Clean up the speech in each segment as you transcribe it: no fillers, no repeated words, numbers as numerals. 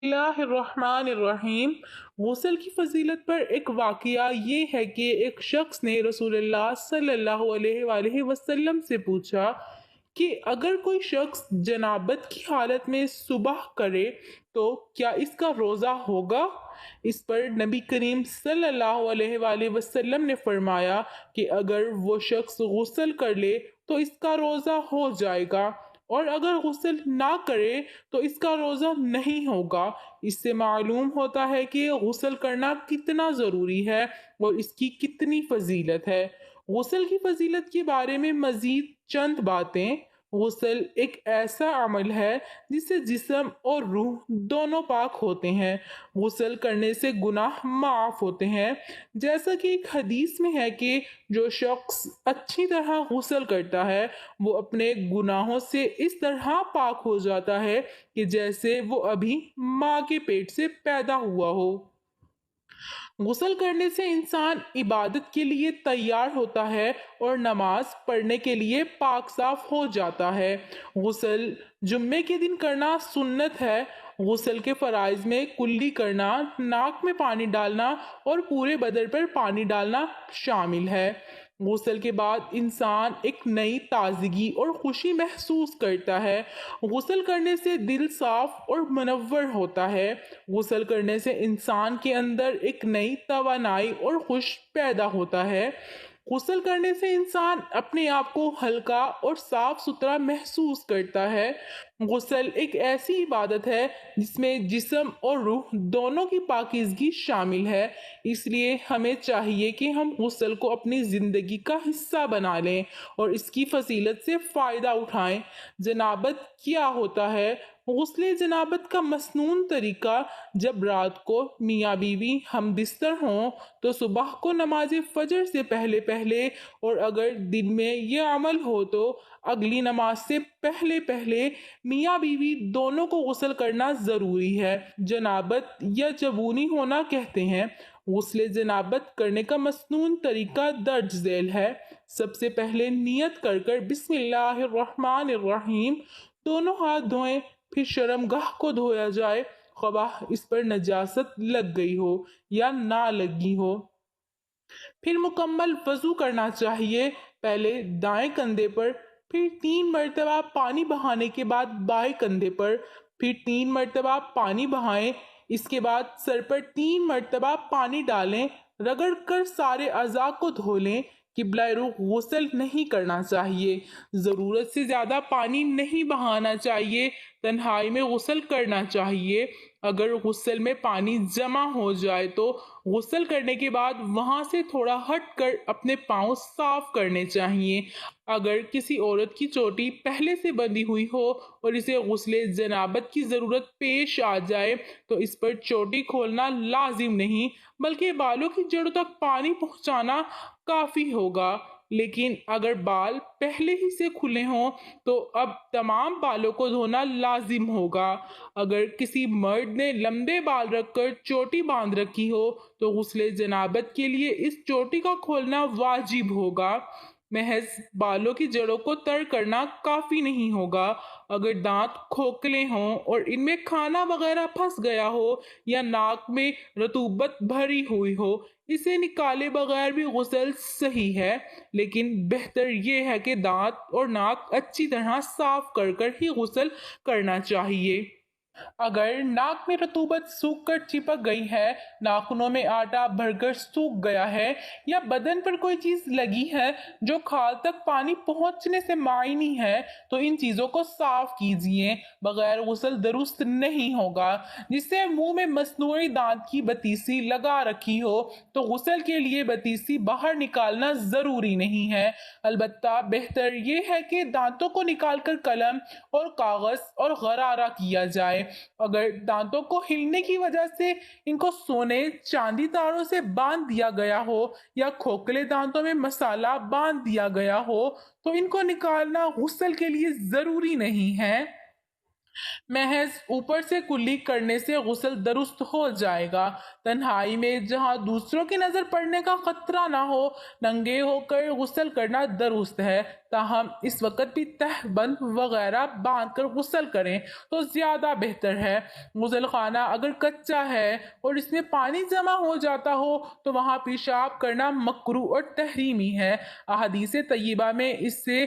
اللہ الرحمن الرحیم۔ غسل کی فضیلت پر ایک واقعہ یہ ہے کہ ایک شخص نے رسول اللہ صلی اللہ علیہ وآلہ وسلم سے پوچھا کہ اگر کوئی شخص جنابت کی حالت میں صبح کرے تو کیا اس کا روزہ ہوگا؟ اس پر نبی کریم صلی اللہ علیہ وآلہ وسلم نے فرمایا کہ اگر وہ شخص غسل کر لے تو اس کا روزہ ہو جائے گا، اور اگر غسل نہ کرے تو اس کا روزہ نہیں ہوگا۔ اس سے معلوم ہوتا ہے کہ غسل کرنا کتنا ضروری ہے اور اس کی کتنی فضیلت ہے۔ غسل کی فضیلت کے بارے میں مزید چند باتیں۔ غسل ایک ایسا عمل ہے جس سے جسم اور روح دونوں پاک ہوتے ہیں۔ غسل کرنے سے گناہ معاف ہوتے ہیں، جیسا کہ ایک حدیث میں ہے کہ جو شخص اچھی طرح غسل کرتا ہے وہ اپنے گناہوں سے اس طرح پاک ہو جاتا ہے کہ جیسے وہ ابھی ماں کے پیٹ سے پیدا ہوا ہو۔ غسل کرنے سے انسان عبادت کے لیے تیار ہوتا ہے اور نماز پڑھنے کے لیے پاک صاف ہو جاتا ہے۔ غسل جمعے کے دن کرنا سنت ہے۔ غسل کے فرائض میں کلی کرنا، ناک میں پانی ڈالنا اور پورے بدن پر پانی ڈالنا شامل ہے۔ غسل کے بعد انسان ایک نئی تازگی اور خوشی محسوس کرتا ہے۔ غسل کرنے سے دل صاف اور منور ہوتا ہے۔ غسل کرنے سے انسان کے اندر ایک نئی توانائی اور خوش پیدا ہوتا ہے۔ غسل کرنے سے انسان اپنے آپ کو ہلکا اور صاف ستھرا محسوس کرتا ہے۔ غسل ایک ایسی عبادت ہے جس میں جسم اور روح دونوں کی پاکیزگی شامل ہے، اس لیے ہمیں چاہیے کہ ہم غسل کو اپنی زندگی کا حصہ بنا لیں اور اس کی فضیلت سے فائدہ اٹھائیں۔ جنابت کیا ہوتا ہے؟ غسل جنابت کا مسنون طریقہ: جب رات کو میاں بیوی ہم بستر ہوں تو صبح کو نماز فجر سے پہلے پہلے، اور اگر دن میں یہ عمل ہو تو اگلی نماز سے پہلے پہلے میاں بیوی دونوں کو غسل کرنا ضروری ہے۔ جنابت یا جبونی ہونا کہتے ہیں۔ غسل جنابت کرنے کا مسنون طریقہ درج ذیل ہے۔ سب سے پہلے نیت کر بسم اللہ الرحمن الرحیم دونوں ہاتھ دھوئیں، پھر شرمگاہ کو دھویا جائے، خواہ اس پر نجاست لگ گئی ہو یا نہ لگی ہو۔ پھر مکمل وضو کرنا چاہیے، پہلے دائیں کندھے پر، پھر 3 مرتبہ پانی بہانے کے بعد بائیں کندھے پر، پھر 3 مرتبہ پانی بہائیں۔ اس کے بعد سر پر 3 مرتبہ پانی ڈالیں، رگڑ کر سارے اعضاء کو دھو لیں۔ قبلہ رخ غسل نہیں کرنا چاہیے، ضرورت سے زیادہ پانی نہیں بہانا چاہیے، تنہائی میں غسل کرنا چاہیے۔ اگر غسل میں پانی جمع ہو جائے تو غسل کرنے کے بعد وہاں سے تھوڑا ہٹ کر اپنے پاؤں صاف کرنے چاہیے۔ اگر کسی عورت کی چوٹی پہلے سے بندھی ہوئی ہو اور اسے غسل جنابت کی ضرورت پیش آ جائے تو اس پر چوٹی کھولنا لازم نہیں، بلکہ بالوں کی جڑوں تک پانی پہنچانا کافی ہوگا۔ لیکن اگر بال پہلے ہی سے کھلے ہوں تو اب تمام بالوں کو دھونا لازم ہوگا۔ اگر کسی مرد نے لمبے بال رکھ کر چوٹی باندھ رکھی ہو تو غسل جنابت کے لیے اس چوٹی کا کھولنا واجب ہوگا۔ محض بالوں کی جڑوں کو تر کرنا کافی نہیں ہوگا۔ اگر دانت کھوکھلے ہوں اور ان میں کھانا وغیرہ پھنس گیا ہو یا ناک میں رطوبت بھری ہوئی ہو، اسے نکالے بغیر بھی غسل صحیح ہے، لیکن بہتر یہ ہے کہ دانت اور ناک اچھی طرح صاف کر ہی غسل کرنا چاہیے۔ اگر ناک میں رطوبت سوکھ کر چپک گئی ہے، ناخنوں میں آٹا بھر کر سوکھ گیا ہے یا بدن پر کوئی چیز لگی ہے جو کھال تک پانی پہنچنے سے معنی ہے تو ان چیزوں کو صاف کیجیے، بغیر غسل درست نہیں ہوگا۔ جس سے منہ میں مصنوعی دانت کی بتیسی لگا رکھی ہو تو غسل کے لیے بتیسی باہر نکالنا ضروری نہیں ہے، البتہ بہتر یہ ہے کہ دانتوں کو نکال کر قلم اور کاغذ اور غرارہ کیا جائے۔ اگر دانتوں کو ہلنے کی وجہ سے ان کو سونے چاندی تاروں سے باندھ دیا گیا ہو یا کھوکھلے دانتوں میں مسالہ باندھ دیا گیا ہو تو ان کو نکالنا غسل کے لیے ضروری نہیں ہے۔ محض اوپر سے کلی کرنے سے غسل درست ہو جائے گا۔ تنہائی میں جہاں دوسروں کی نظر پڑنے کا خطرہ نہ ہو ننگے ہو کر غسل کرنا درست ہے، تاہم اس وقت بھی تہ بند وغیرہ باندھ کر غسل کریں تو زیادہ بہتر ہے۔ غسل خانہ اگر کچا ہے اور اس میں پانی جمع ہو جاتا ہو تو وہاں پیشاب کرنا مکروہ اور تحریمی ہے۔ احادیث طیبہ میں اس سے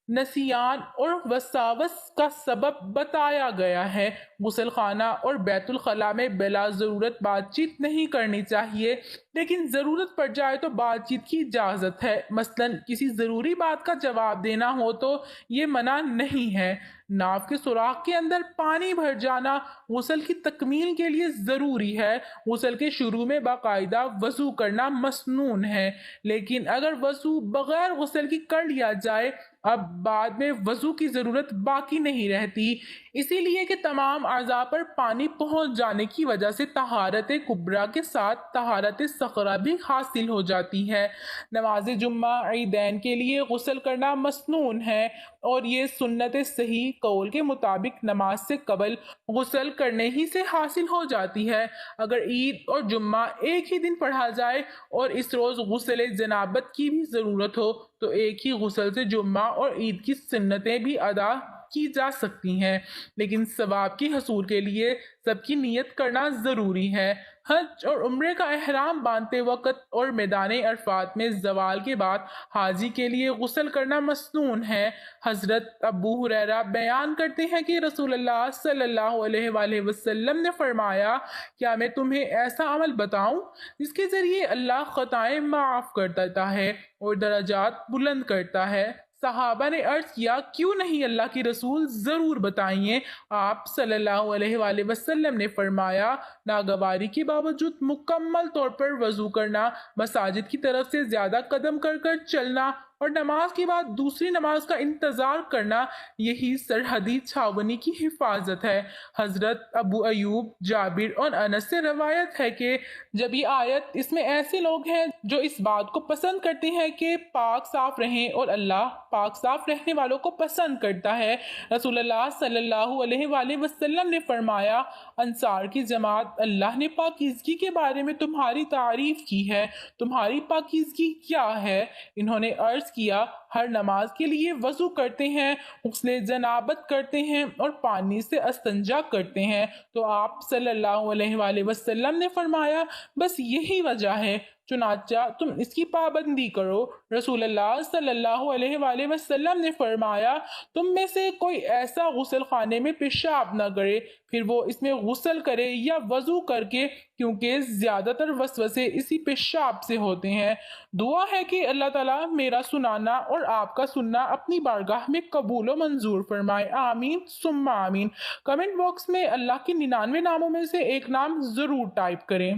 نسیان اور وسواس کا سبب بتایا گیا ہے۔ غسل خانہ اور بیت الخلاء میں بلا ضرورت بات چیت نہیں کرنی چاہیے، لیکن ضرورت پڑ جائے تو بات چیت کی اجازت ہے۔ مثلاً کسی ضروری بات کا جواب دینا ہو تو یہ منع نہیں ہے۔ ناف کے سوراخ کے اندر پانی بھر جانا غسل کی تکمیل کے لیے ضروری ہے۔ غسل کے شروع میں باقاعدہ وضو کرنا مسنون ہے، لیکن اگر وضو بغیر غسل کی کر لیا جائے اب بعد میں وضو کی ضرورت باقی نہیں رہتی، اسی لیے کہ تمام اعضاء پر پانی پہنچ جانے کی وجہ سے طہارت کبریٰ کے ساتھ طہارت صغریٰ بھی حاصل ہو جاتی ہے۔ نماز جمعہ عیدین کے لیے غسل کرنا مسنون ہے اور یہ سنت صحیح قول کے مطابق نماز سے قبل غسل کرنے ہی سے حاصل ہو جاتی ہے۔ اگر عید اور جمعہ ایک ہی دن پڑھا جائے اور اس روز غسل جنابت کی بھی ضرورت ہو تو ایک ہی غسل سے جمعہ اور عید کی سنتیں بھی ادا کی جا سکتی ہیں، لیکن ثواب کی حصول کے لیے سب کی نیت کرنا ضروری ہے۔ حج اور عمرے کا احرام باندھتے وقت اور میدان عرفات میں زوال کے بعد حاجی کے لیے غسل کرنا مسنون ہے۔ حضرت ابو ہریرہ بیان کرتے ہیں کہ رسول اللہ صلی اللہ علیہ وآلہ وسلم نے فرمایا، کیا میں تمہیں ایسا عمل بتاؤں جس کے ذریعے اللہ خطائیں معاف کر دیتا ہے اور درجات بلند کرتا ہے؟ صحابہ نے عرض کیا، کیوں نہیں اللہ کی رسول، ضرور بتائیے۔ آپ صلی اللہ علیہ وآلہ وسلم نے فرمایا، ناگواری کے باوجود مکمل طور پر وضو کرنا، مساجد کی طرف سے زیادہ قدم کر کر چلنا اور نماز کے بعد دوسری نماز کا انتظار کرنا، یہی سرحدی چھاونی کی حفاظت ہے۔ حضرت ابو ایوب، جابر اور انس سے روایت ہے کہ جب یہ آیت، اس میں ایسے لوگ ہیں جو اس بات کو پسند کرتے ہیں کہ پاک صاف رہیں اور اللہ پاک صاف رہنے والوں کو پسند کرتا ہے، رسول اللہ صلی اللہ علیہ وآلہ وسلم نے فرمایا، انصار کی جماعت، اللہ نے پاکیزگی کے بارے میں تمہاری تعریف کی ہے، تمہاری پاکیزگی کیا ہے؟ انہوں نے عرض کیا، ہر نماز کے لیے وضو کرتے ہیں، غسل جنابت کرتے ہیں اور پانی سے استنجا کرتے ہیں۔ تو آپ صلی اللہ علیہ وآلہ وسلم نے فرمایا، بس یہی وجہ ہے، چنانچہ تم اس کی پابندی کرو۔ رسول اللہ صلی اللہ علیہ وآلہ وسلم نے فرمایا، تم میں سے کوئی ایسا غسل خانے میں پیشاب نہ کرے، پھر وہ اس میں غسل کرے یا وضو کر کے، کیونکہ زیادہ تر وسوسے اسی پیشاب سے ہوتے ہیں۔ دعا ہے کہ اللہ تعالیٰ میرا سنانا اور آپ کا سننا اپنی بارگاہ میں قبول و منظور فرمائے، آمین ثم آمین۔ کمنٹ باکس میں اللہ کے 99 ناموں میں سے ایک نام ضرور ٹائپ کریں۔